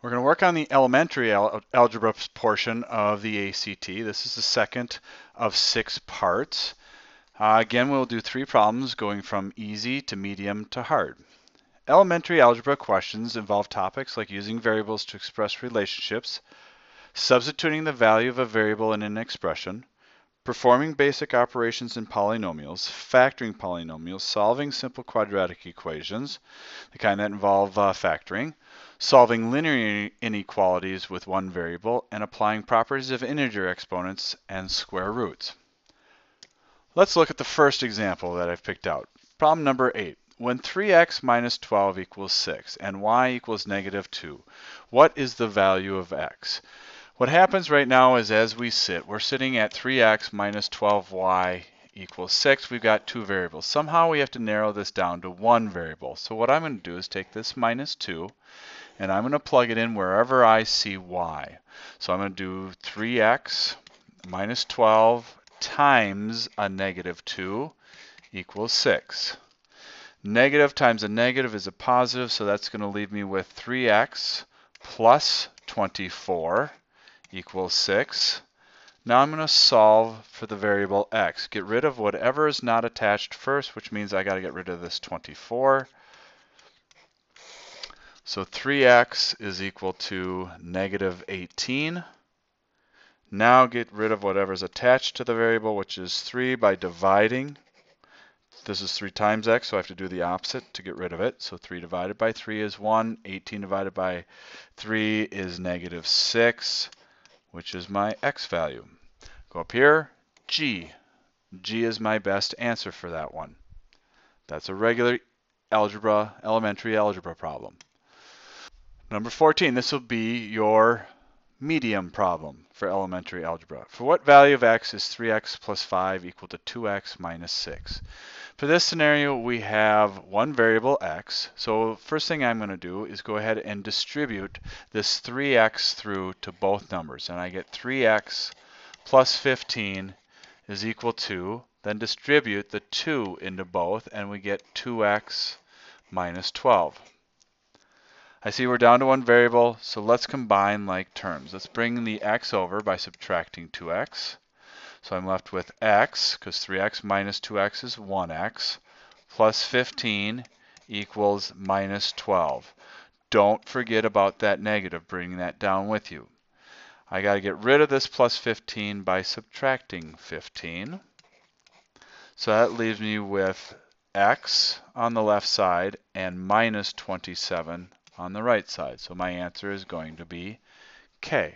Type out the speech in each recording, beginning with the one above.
We're going to work on the elementary algebra portion of the ACT. This is the second of 6 parts. Again, we'll do 3 problems going from easy to medium to hard. Elementary algebra questions involve topics like using variables to express relationships, substituting the value of a variable in an expression, performing basic operations in polynomials, factoring polynomials, solving simple quadratic equations, the kind that involve factoring, solving linear inequalities with one variable, and applying properties of integer exponents and square roots. Let's look at the first example that I've picked out. Problem number 8. When 3x minus 12 equals 6 and y equals negative 2, what is the value of x? What happens right now is as we sit, we're sitting at 3x minus 12y equals 6. We've got 2 variables. Somehow we have to narrow this down to 1 variable. So what I'm going to do is take this minus 2 and I'm going to plug it in wherever I see y. So I'm going to do 3x minus 12 times a negative 2 equals 6. Negative times a negative is a positive, so that's going to leave me with 3x plus 24 equals 6. Now I'm going to solve for the variable x. Get rid of whatever is not attached first, which means I got to get rid of this 24. So 3x is equal to negative 18. Now get rid of whatever is attached to the variable, which is 3, by dividing. This is 3 times x, so I have to do the opposite to get rid of it. So 3 divided by 3 is 1. 18 divided by 3 is negative 6, which is my x value. Go up here, G. G is my best answer for that one. That's a regular algebra, elementary algebra problem. Number 14, this will be your medium problem for elementary algebra. For what value of x is 3x plus 5 equal to 2x minus 6? For this scenario, we have one variable x. So first thing I'm going to do is go ahead and distribute this 3x through to both numbers. And I get 3x plus 15 is equal to, then distribute the 2 into both, and we get 2x minus 12. I see we're down to one variable, so let's combine like terms. Let's bring the x over by subtracting 2x. So I'm left with x, because 3x minus 2x is 1x, plus 15 equals minus 12. Don't forget about that negative, bringing that down with you. I got to get rid of this plus 15 by subtracting 15. So that leaves me with x on the left side and minus 27 on the right side. So my answer is going to be K.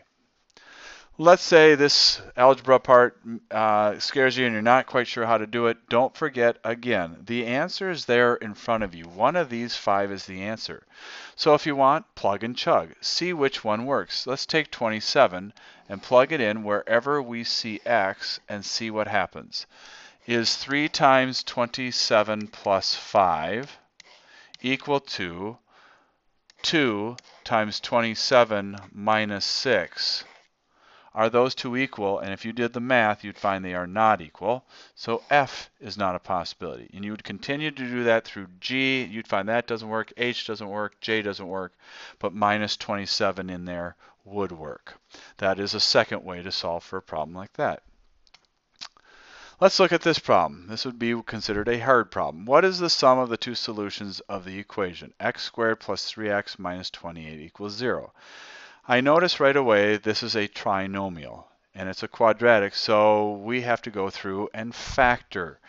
Let's say this algebra part scares you and you're not quite sure how to do it. Don't forget, again, the answer is there in front of you. One of these 5 is the answer. So if you want, plug and chug. See which one works. Let's take 27 and plug it in wherever we see x and see what happens. Is 3 times 27 plus 5 equal to 2 times 27 minus 6? Are those two equal? And if you did the math, you'd find they are not equal. So F is not a possibility. And you would continue to do that through G. You'd find that doesn't work, H doesn't work, J doesn't work, but minus 27 in there would work. That is a second way to solve for a problem like that. Let's look at this problem. This would be considered a hard problem. What is the sum of the two solutions of the equation? X squared plus 3x minus 28 equals 0. I notice right away this is a trinomial and it's a quadratic, so we have to go through and factor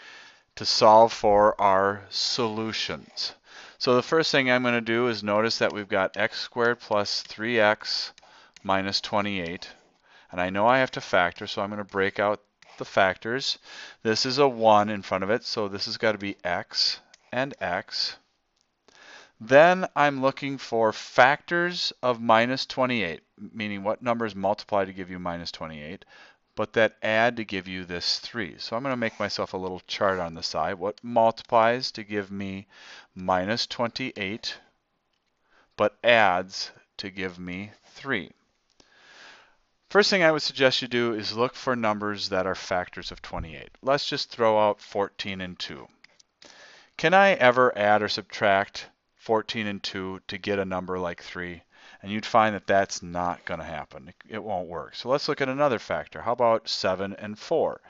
to solve for our solutions. So the first thing I'm going to do is notice that we've got x squared plus 3x minus 28, and I know I have to factor, so I'm going to break out the factors. This is a 1 in front of it, so this has got to be x and x. Then I'm looking for factors of minus 28, meaning what numbers multiply to give you minus 28, but that add to give you this 3. So I'm going to make myself a little chart on the side. What multiplies to give me minus 28, but adds to give me 3? First thing I would suggest you do is look for numbers that are factors of 28. Let's just throw out 14 and 2. Can I ever add or subtract 14 and 2 to get a number like 3? And you'd find that that's not going to happen. It won't work. So let's look at another factor. How about 7 and 4?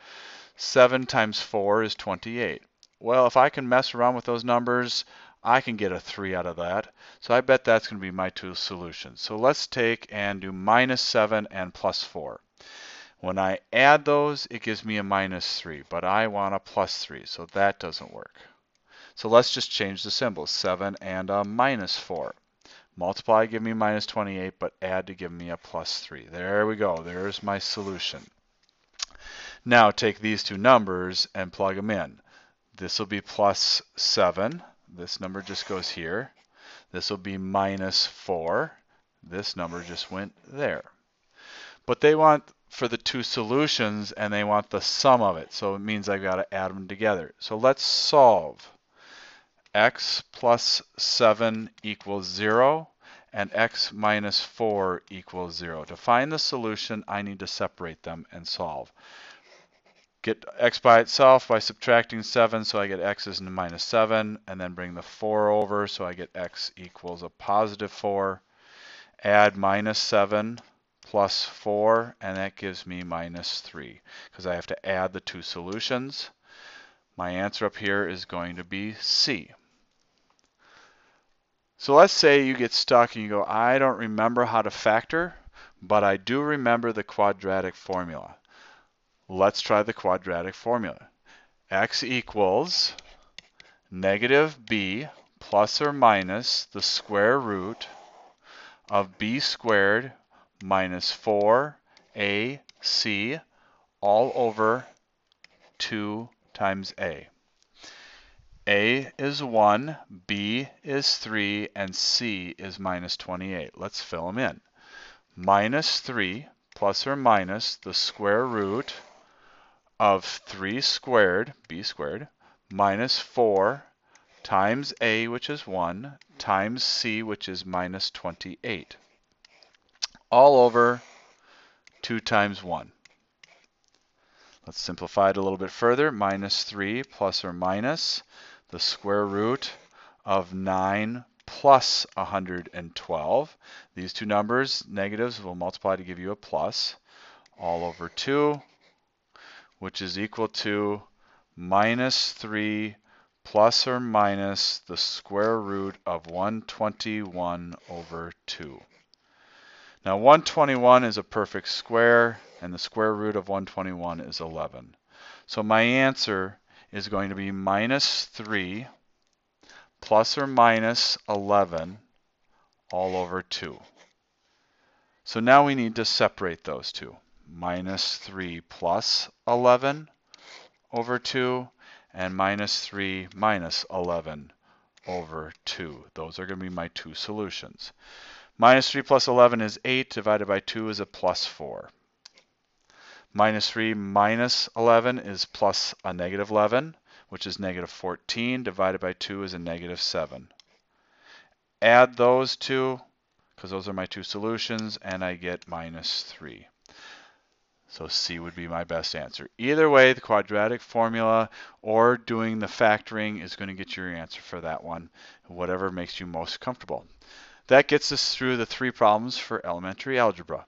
7 times 4 is 28. Well, if I can mess around with those numbers, I can get a 3 out of that. So I bet that's going to be my two solutions. So let's take and do minus 7 and plus 4. When I add those, it gives me a minus 3, but I want a plus 3, so that doesn't work. So let's just change the symbols, 7 and a minus 4. Multiply, give me minus 28, but add to give me a plus 3. There we go. There's my solution. Now take these two numbers and plug them in. This will be plus 7. This number just goes here. This will be minus 4. This number just went there. But they want for the two solutions, and they want the sum of it. So it means I've got to add them together. So let's solve. X plus 7 equals 0, and x minus 4 equals 0. To find the solution, I need to separate them and solve. Get x by itself by subtracting 7, so I get x is minus 7, and then bring the 4 over, so I get x equals a positive 4. Add minus 7 plus 4, and that gives me minus 3, because I have to add the two solutions. My answer up here is going to be C. So let's say you get stuck and you go, I don't remember how to factor, but I do remember the quadratic formula. Let's try the quadratic formula. X equals negative b plus or minus the square root of b squared minus 4ac all over 2 times a. A is 1, B is 3, and C is minus 28. Let's fill them in. Minus 3 plus or minus the square root of 3 squared, B squared, minus 4 times A, which is 1, times C, which is minus 28. All over 2 times 1. Let's simplify it a little bit further. Minus 3 plus or minus the square root of 9 plus 112. These two numbers, negatives, will multiply to give you a plus, all over 2, which is equal to minus 3 plus or minus the square root of 121 over 2. Now 121 is a perfect square, and the square root of 121 is 11. So my answer is going to be minus 3 plus or minus 11 all over 2. So now we need to separate those two. Minus 3 plus 11 over 2, and minus 3 minus 11 over 2. Those are going to be my two solutions. Minus 3 plus 11 is 8, divided by 2 is a plus 4. Minus 3 minus 11 is plus a negative 11, which is negative 14, divided by 2 is a negative 7. Add those two, because those are my two solutions, and I get minus 3. So C would be my best answer. Either way, the quadratic formula or doing the factoring is going to get your answer for that one, whatever makes you most comfortable. That gets us through the 3 problems for elementary algebra.